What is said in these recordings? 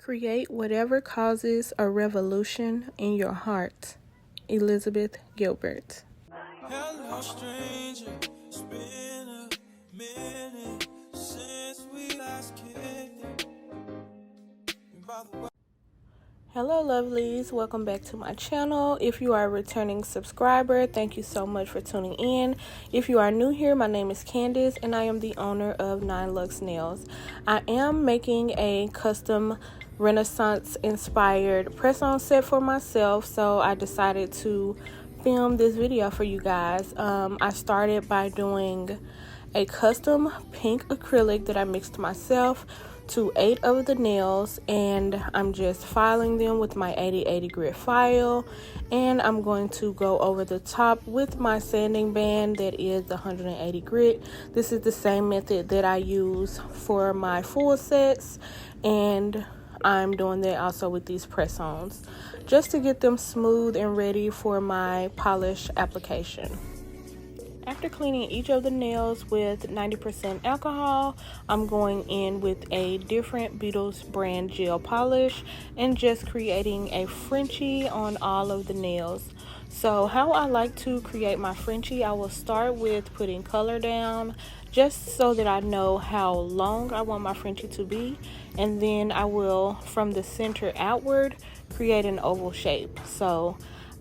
Create whatever causes a revolution in your heart. Elizabeth Gilbert. Hello, stranger. It's been a minute since we last kicked it. Hello lovelies, welcome back to my channel. If you are a returning subscriber, thank you so much for tuning in. If you are new here, my name is Candace and I am the owner of 9 Lux Nails. I am making a custom Renaissance inspired press-on set for myself, so I decided to film this video for you guys. I started by doing a custom pink acrylic that I mixed myself to 8 of the nails, and I'm just filing them with my 8080 grit file, and I'm going to go over the top with my sanding band that is 180 grit. This is the same method that I use for my full sets, and I'm doing that also with these press-ons just to get them smooth and ready for my polish application. After cleaning each of the nails with 90% alcohol, I'm going in with a different Beetles brand gel polish and just creating a Frenchie on all of the nails. So how I like to create my Frenchie, I will start with putting color down just so that I know how long I want my Frenchie to be, and then I will, from the center outward, create an oval shape. So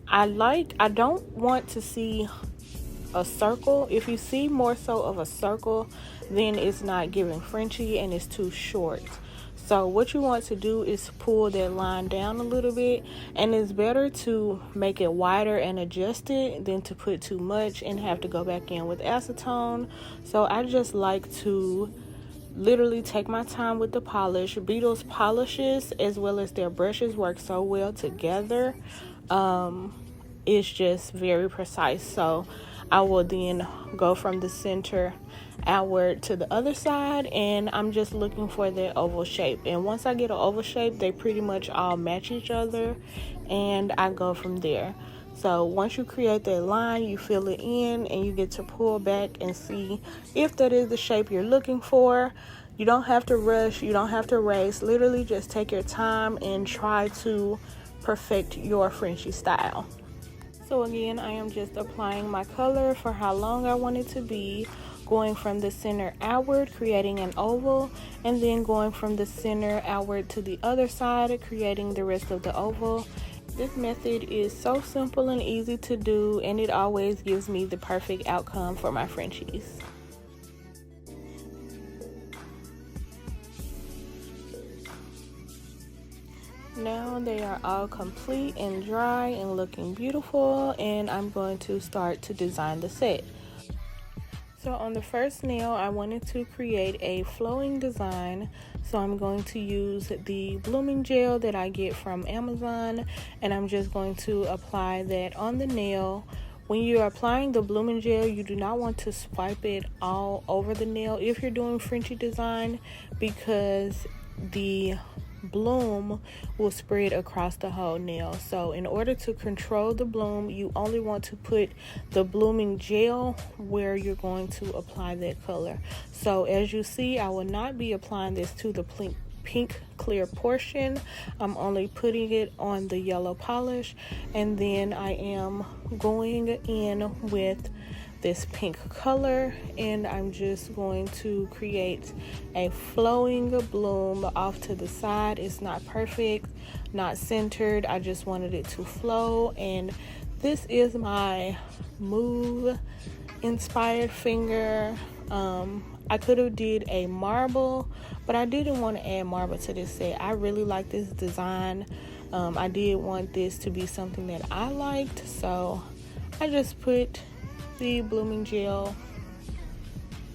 I don't want to see a circle. If you see more so of a circle, then it's not giving Frenchie and it's too short. So what you want to do is pull that line down a little bit, and it's better to make it wider and adjust it than to put too much and have to go back in with acetone. So I just like to literally take my time with the polish. Beetles polishes as well as their brushes work so well together. It's just very precise. So I will then go from the center outward to the other side, and I'm just looking for that oval shape. And once I get an oval shape, they pretty much all match each other, and I go from there. So once you create that line, you fill it in and you get to pull back and see if that is the shape you're looking for. You don't have to rush, you don't have to race. Literally just take your time and try to perfect your Frenchie style. So again, I am just applying my color for how long I want it to be, going from the center outward, creating an oval, and then going from the center outward to the other side, creating the rest of the oval. This method is so simple and easy to do, and it always gives me the perfect outcome for my Frenchies. Now they are all complete and dry and looking beautiful, and I'm going to start to design the set. So on the first nail, I wanted to create a flowing design, so I'm going to use the blooming gel that I get from Amazon, and I'm just going to apply that on the nail. When you're applying the blooming gel, you do not want to swipe it all over the nail if you're doing Frenchie design, because the bloom will spread across the whole nail. So in order to control the bloom, you only want to put the blooming gel where you're going to apply that color. So as you see, I will not be applying this to the pink clear portion. I'm only putting it on the yellow polish, and then I am going in with this pink color, and I'm just going to create a flowing bloom off to the side. It's not perfect, not centered. I just wanted it to flow, and this is my move inspired finger. I could have did a marble, but I didn't want to add marble to this set. I really like this design. I did want this to be something that I liked, so I just put the blooming gel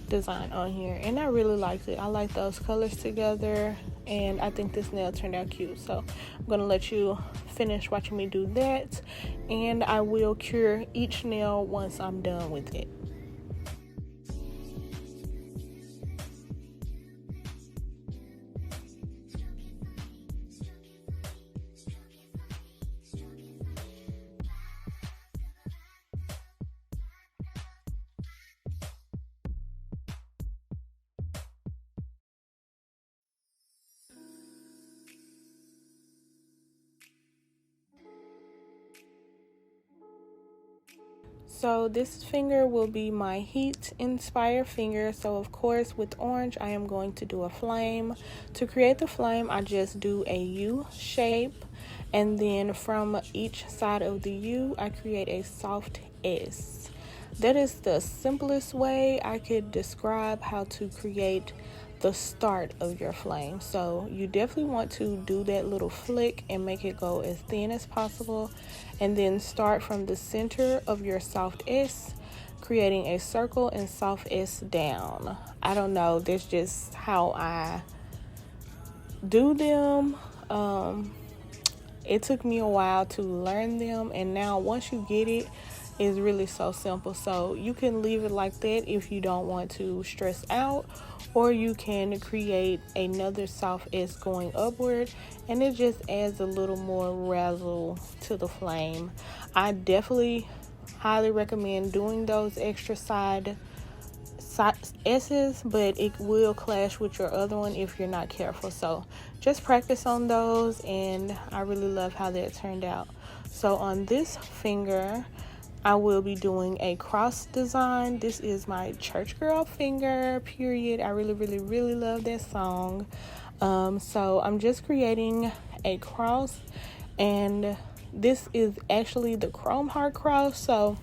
design on here, and I really liked it. I like those colors together, and I think this nail turned out cute. So I'm gonna let you finish watching me do that, and I will cure each nail once I'm done with it. So this finger will be my heat inspired finger. So of course with orange I am going to do a flame. To create the flame I just do a U shape, and then from each side of the U I create a soft S. That is the simplest way I could describe how to create the start of your flame. So you definitely want to do that little flick and make it go as thin as possible, and then start from the center of your soft S, creating a circle and soft S down. I don't know, that's just how I do them. It took me a while to learn them, and now once you get it, it's really so simple. So you can leave it like that if you don't want to stress out, or you can create another soft S going upward, and it just adds a little more razzle to the flame. I definitely highly recommend doing those extra side S's, but it will clash with your other one if you're not careful. So just practice on those, and I really love how that turned out. So on this finger I will be doing a cross design. This is my church girl finger, period. I really love that song. So I'm just creating a cross, and this is actually the chrome heart cross. So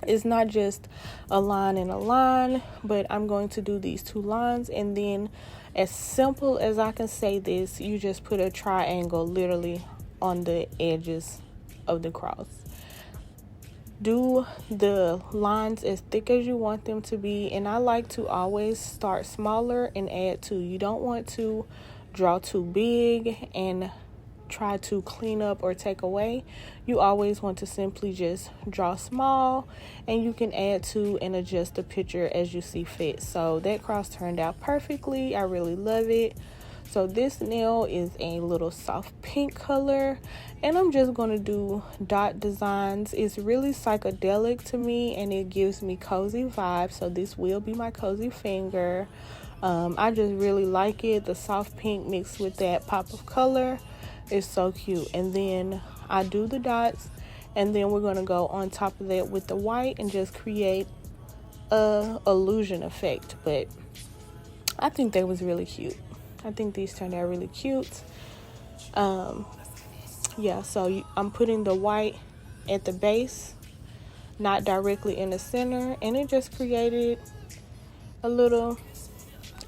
it's not just a line and a line, but I'm going to do these two lines, and then as simple as I can say this, you just put a triangle literally on the edges of the cross. Do the lines as thick as you want them to be, and I like to always start smaller and add to. You don't want to draw too big and try to clean up or take away. You always want to simply just draw small, and you can add to and adjust the picture as you see fit. So that cross turned out perfectly. I really love it. So this nail is a little soft pink color, and I'm just going to do dot designs. It's really psychedelic to me, and it gives me cozy vibes. So this will be my cozy finger. I just really like it. The soft pink mixed with that pop of color is so cute. And then I do the dots, and then we're going to go on top of that with the white and just create a illusion effect. But I think that was really cute. I think these turned out really cute. Yeah, so I'm putting the white at the base, not directly in the center, and it just created a little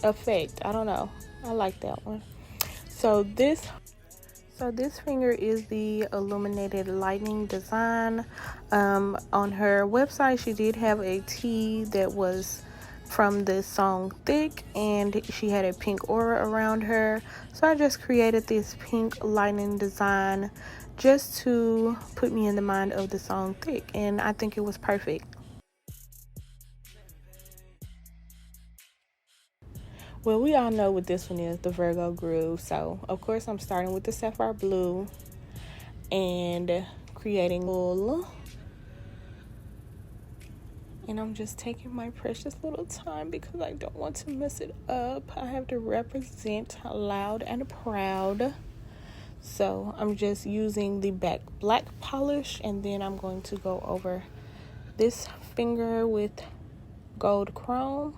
effect. I don't know. I like that one. So this finger is the illuminated lightning design. On her website, she did have a tee that was from the song Thick, and she had a pink aura around her. So I just created this pink lightning design just to put me in the mind of the song Thick, and I think it was perfect. Well, we all know what this one is, the Virgo groove. So of course I'm starting with the sapphire blue and creating wool. And I'm just taking my precious little time because I don't want to mess it up. I have to represent loud and proud. So I'm just using the black polish, and then I'm going to go over this finger with gold chrome,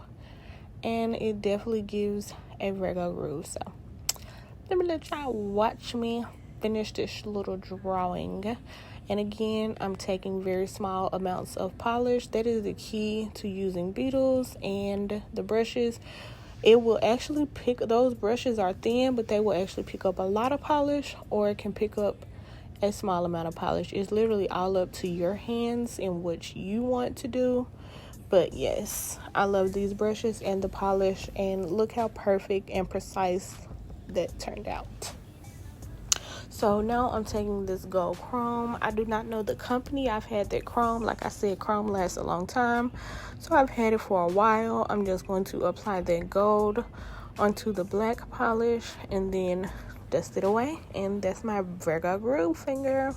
and it definitely gives a Virgo groove. So let me let y'all watch me finish this little drawing. And again, I'm taking very small amounts of polish. That is the key to using Beetles and the brushes. It will actually those brushes are thin, but they will actually pick up a lot of polish, or it can pick up a small amount of polish. It's literally all up to your hands and what you want to do. But yes, I love these brushes and the polish, and look how perfect and precise that turned out. So now I'm taking this gold chrome. I do not know the company. I've had that chrome. Like I said, chrome lasts a long time, so I've had it for a while. I'm just going to apply that gold onto the black polish and then dust it away. And that's my Virgo groove finger.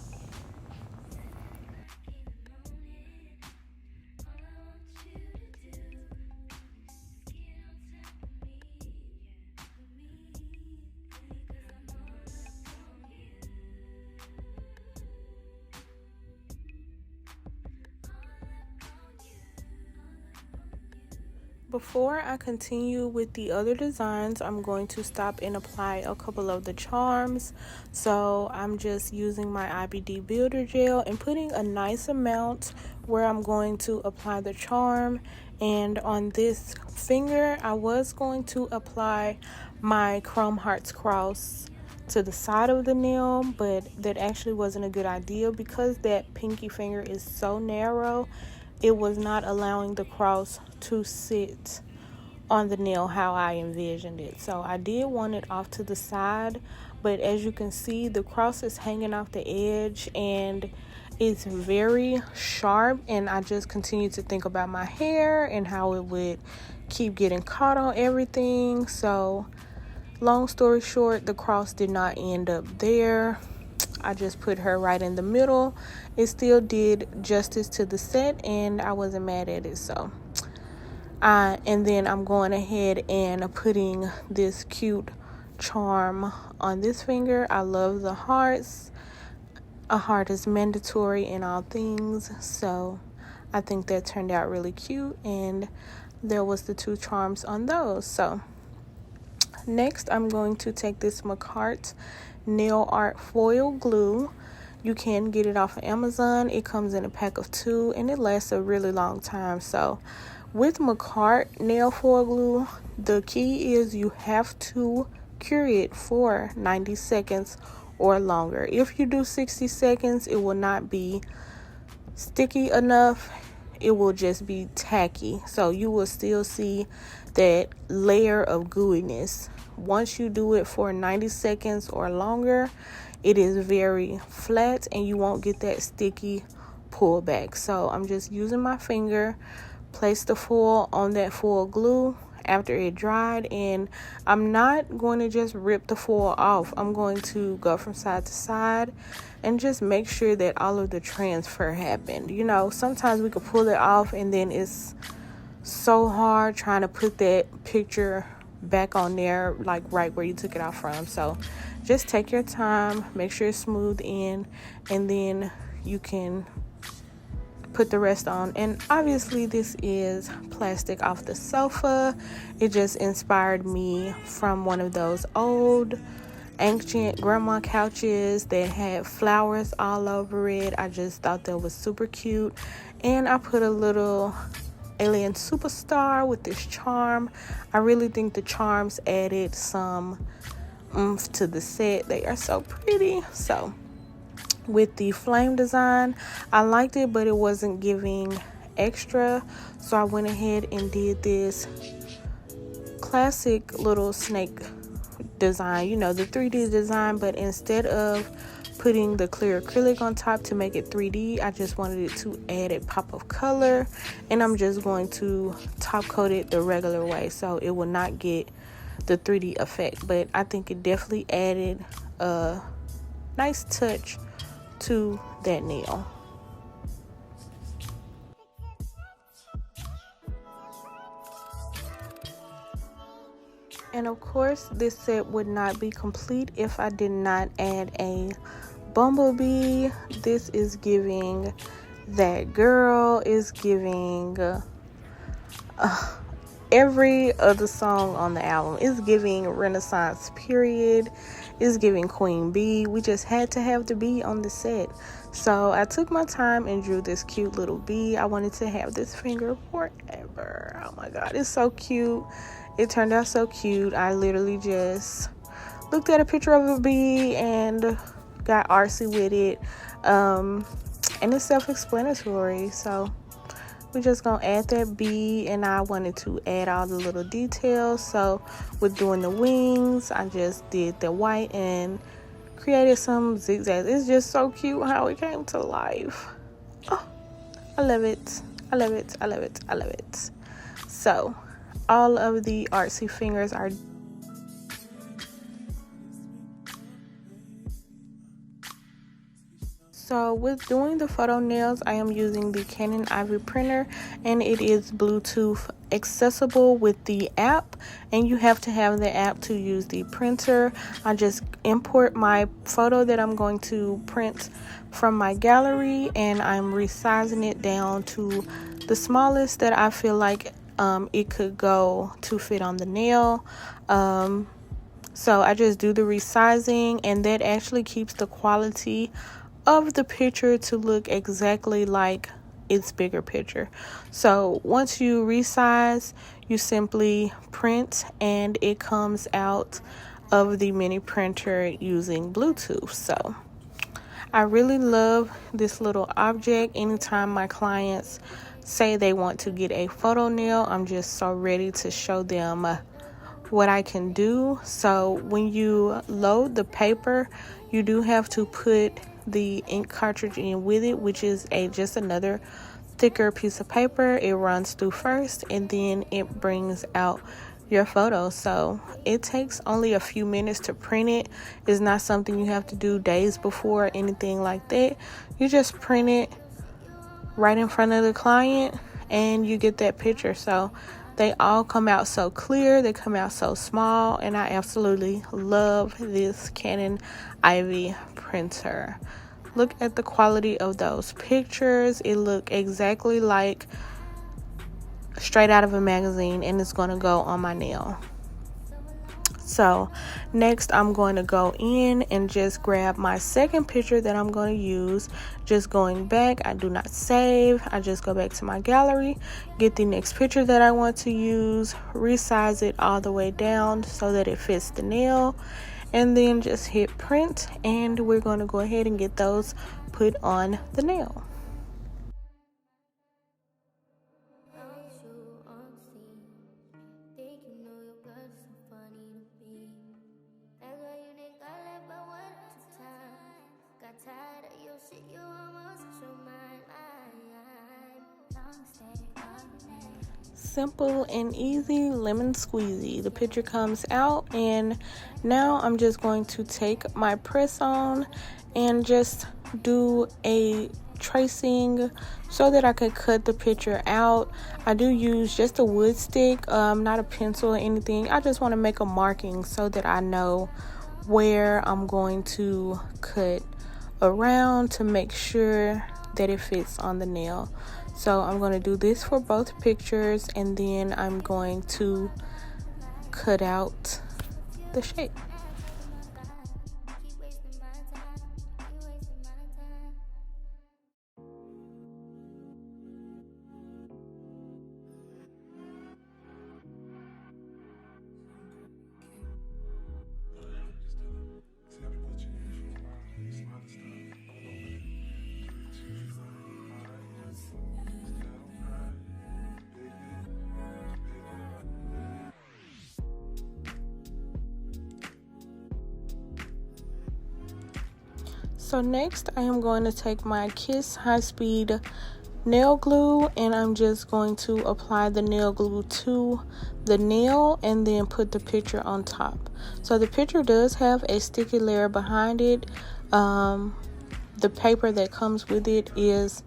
Before I continue with the other designs, I'm going to stop and apply a couple of the charms. So I'm just using my IBD Builder Gel and putting a nice amount where I'm going to apply the charm. And on this finger, I was going to apply my Chrome Hearts Cross to the side of the nail, but that actually wasn't a good idea because that pinky finger is so narrow. It was not allowing the cross to sit on the nail how I envisioned it. So I did want it off to the side, but as you can see, the cross is hanging off the edge and it's very sharp, and I just continue to think about my hair and how it would keep getting caught on everything. So long story short, the cross did not end up there. I just put her right in the middle. It still did justice to the set and I wasn't mad at it. So and then I'm going ahead and putting this cute charm on this finger. I love the hearts. A heart is mandatory in all things, so I think that turned out really cute, and there was the two charms on those. So next I'm going to take this Markarrt nail art foil glue. You can get it off of Amazon. It comes in a pack of 2 and it lasts a really long time. So with Markarrt nail foil glue, the key is you have to cure it for 90 seconds or longer. If you do 60 seconds, it will not be sticky enough. It will just be tacky. So you will still see that layer of gooiness. Once you do it for 90 seconds or longer, it is very flat and you won't get that sticky pullback. So I'm just using my finger, place the foil on that foil glue after it dried, and I'm not going to just rip the foil off. I'm going to go from side to side and just make sure that all of the transfer happened. You know, sometimes we could pull it off and then it's so hard trying to put that picture back on there, like right where you took it off from. So just take your time, make sure it's smooth in, and then you can put the rest on. And obviously this is plastic off the sofa. It just inspired me from one of those old ancient grandma couches that had flowers all over it. I just thought that was super cute, and I put a little alien superstar with this charm. I really think the charms added some oomph to the set. They are so pretty. So with the flame design, I liked it, but it wasn't giving extra, so I went ahead and did this classic little snake design, you know, the 3D design, but instead of putting the clear acrylic on top to make it 3D, I just wanted it to add a pop of color, and I'm just going to top coat it the regular way so it will not get the 3D effect. But I think it definitely added a nice touch to that nail. And of course, this set would not be complete if I did not add a bumblebee. This is giving that girl, is giving every other song on the album. Is giving Renaissance period. Is giving Queen Bee. We just had to have the bee on the set. So I took my time and drew this cute little bee. I wanted to have this finger forever. Oh my god, it's so cute. It turned out so cute. I literally just looked at a picture of a bee and got artsy with it. And it's self-explanatory. So we're just gonna add that bee, and I wanted to add all the little details. So with doing the wings, I just did the white and created some zigzags. It's just so cute how it came to life. Oh, I love it. I love it. I love it. I love it. So all of the artsy fingers are So with doing the photo nails, I am using the Canon Ivy printer, and it is Bluetooth accessible with the app, and you have to have the app to use the printer. I just import my photo that I'm going to print from my gallery, and I'm resizing it down to the smallest that I feel like it could go to fit on the nail. So I just do the resizing, and that actually keeps the quality of the picture to look exactly like its bigger picture. So once you resize, you simply print, and it comes out of the mini printer using Bluetooth. So I really love this little object. Anytime my clients say they want to get a photo nail, I'm just so ready to show them what I can do. So when you load the paper, you do have to put the ink cartridge in with it, which is just another thicker piece of paper. It runs through first, and then it brings out your photo. So it takes only a few minutes to print it. It's not something you have to do days before or anything like that. You just print it right in front of the client, and you get that picture. So they all come out so clear, they come out so small, and I absolutely love this Canon Ivy printer. Look at the quality of those pictures. It look exactly like straight out of a magazine, and it's going to go on my nail. So next I'm going to go in and just grab my second picture that I'm going to use. Just going back, I do not save. I just go back to my gallery, get the next picture that I want to use, resize it all the way down so that it fits the nail, and then just hit print, and we're going to go ahead and get those put on the nail. Simple and easy, lemon squeezy. The picture comes out, and now I'm just going to take my press on and just do a tracing so that I could cut the picture out. I do use just a wood stick, not a pencil or anything. I just want to make a marking so that I know where I'm going to cut around to make sure that it fits on the nail. So I'm going to do this for both pictures, and then I'm going to cut out the shape. So next I am going to take my Kiss High Speed nail glue, and I'm just going to apply the nail glue to the nail and then put the picture on top. So the picture does have a sticky layer behind it. The paper that comes with it is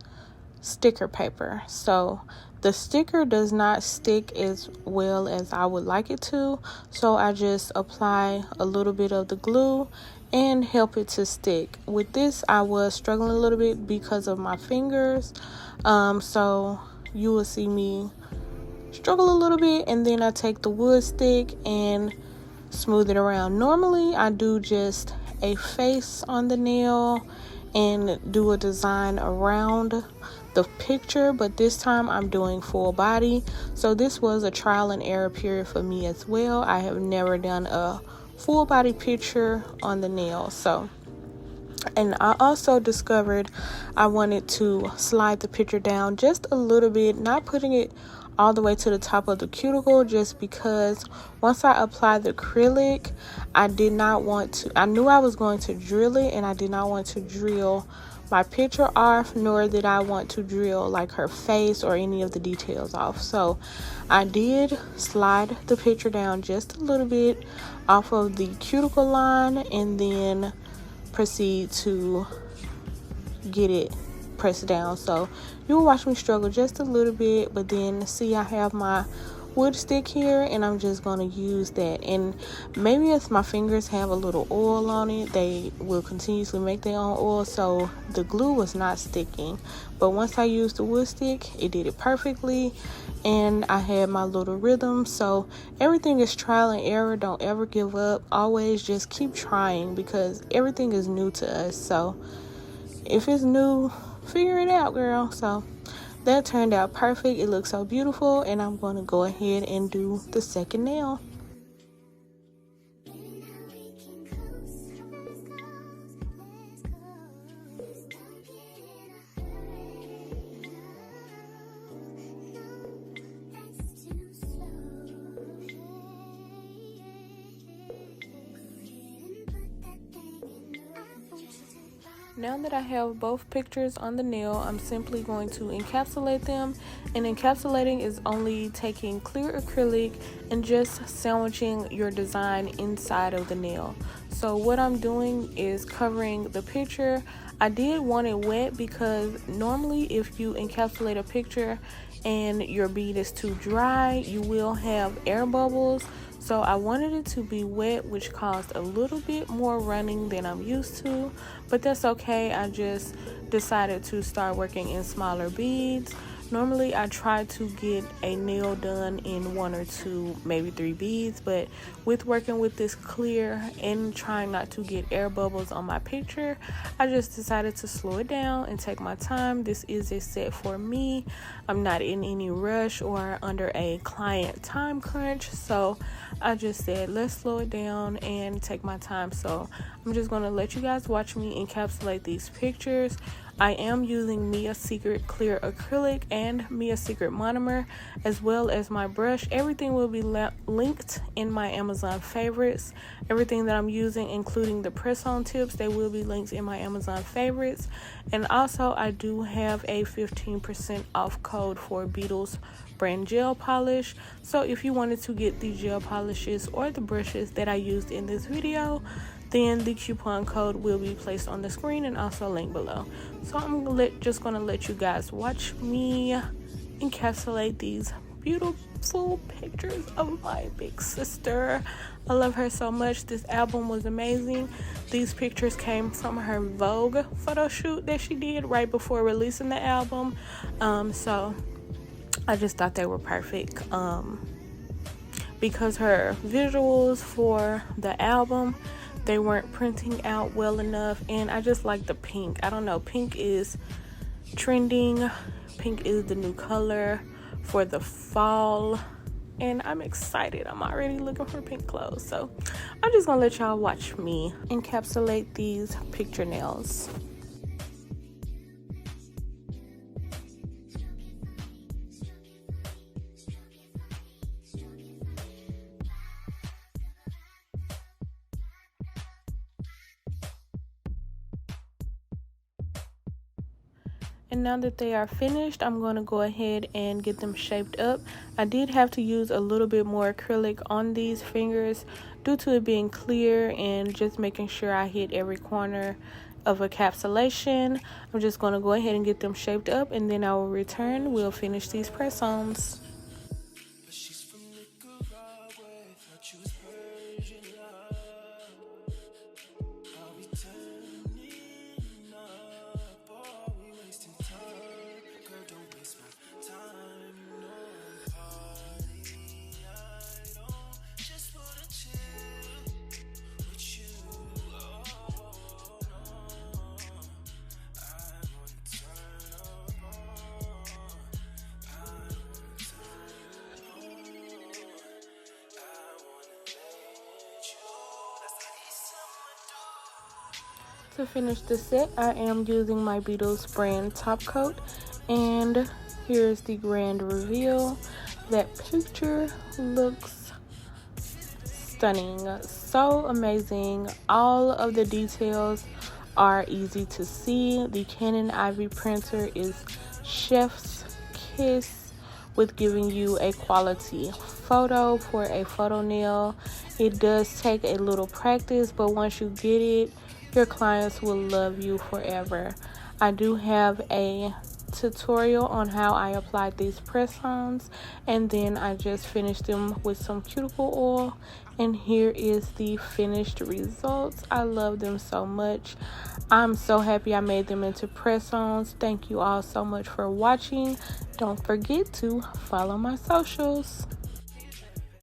sticker paper, so the sticker does not stick as well as I would like it to, so I just apply a little bit of the glue and help it to stick. With this, I was struggling a little bit because of my fingers, so you will see me struggle a little bit, and then I take the wood stick and smooth it around. Normally I do just a face on the nail and do a design around the picture, but this time I'm doing full body. So this was a trial and error period for me as well. I have never done a full body picture on the nail. And I also discovered I wanted to slide the picture down just a little bit, not putting it all the way to the top of the cuticle, just because once I applied the acrylic, I knew I was going to drill it, and I did not want to drill my picture off, nor did I want to drill like her face or any of the details off. So I did slide the picture down just a little bit off of the cuticle line, and then proceed to get it pressed down. So you will watch me struggle just a little bit, but then see I have my wood stick here, and I'm just going to use that. And maybe if my fingers have a little oil on it, they will continuously make their own oil, so the glue was not sticking. But once I used the wood stick, it did it perfectly, and I had my little rhythm. So everything is trial and error. Don't ever give up. Always just keep trying, because everything is new to us. So if it's new, figure it out, girl. So that turned out perfect. It looks so beautiful, and I'm going to go ahead and do the second nail. Now that I have both pictures on the nail, I'm simply going to encapsulate them. And encapsulating is only taking clear acrylic and just sandwiching your design inside of the nail. So what I'm doing is covering the picture. I did want it wet because normally if you encapsulate a picture and your bead is too dry, you will have air bubbles. So I wanted it to be wet, which caused a little bit more running than I'm used to, but that's okay. I just decided to start working in smaller beads. Normally I try to get a nail done in 1 or 2, maybe 3 beads, but with working with this clear and trying not to get air bubbles on my picture, I just decided to slow it down and take my time. This is a set for me. I'm not in any rush or under a client time crunch, so I just said let's slow it down and take my time. So I'm just going to let you guys watch me encapsulate these pictures. I am using Mia Secret clear acrylic and Mia Secret monomer, as well as my brush. Everything will be linked in my Amazon favorites. Everything that I'm using, including the press-on tips, they will be linked in my Amazon favorites. And also I do have a 15% off code for Beetles brand gel polish. So if you wanted to get the gel polishes or the brushes that I used in this video, then the coupon code will be placed on the screen and also linked below. So I'm just gonna let you guys watch me encapsulate these beautiful pictures of my big sister. I love her so much. This album was amazing. These pictures came from her Vogue photo shoot that she did right before releasing the album. So I just thought they were perfect. Because her visuals for the album, they weren't printing out well enough, and I just like the pink. I don't know, pink is trending. Pink is the new color for the fall, and I'm excited. I'm already looking for pink clothes. So I'm just gonna let y'all watch me encapsulate these picture nails. And now that they are finished, I'm going to go ahead and get them shaped up. I did have to use a little bit more acrylic on these fingers due to it being clear and just making sure I hit every corner of encapsulation. I'm just going to go ahead and get them shaped up, and then I will return. We'll finish these press-ons. To finish the set, I am using my Beetles brand top coat, and here's the grand reveal. That picture looks stunning, so amazing. All of the details are easy to see. The Canon Ivy printer is chef's kiss with giving you a quality photo for a photo nail. It does take a little practice, but once you get it, your clients will love you forever. I do have a tutorial on how I applied these press-ons, and then I just finished them with some cuticle oil, and here is the finished results. I love them so much. I'm so happy I made them into press-ons. Thank you all so much for watching. Don't forget to follow my socials.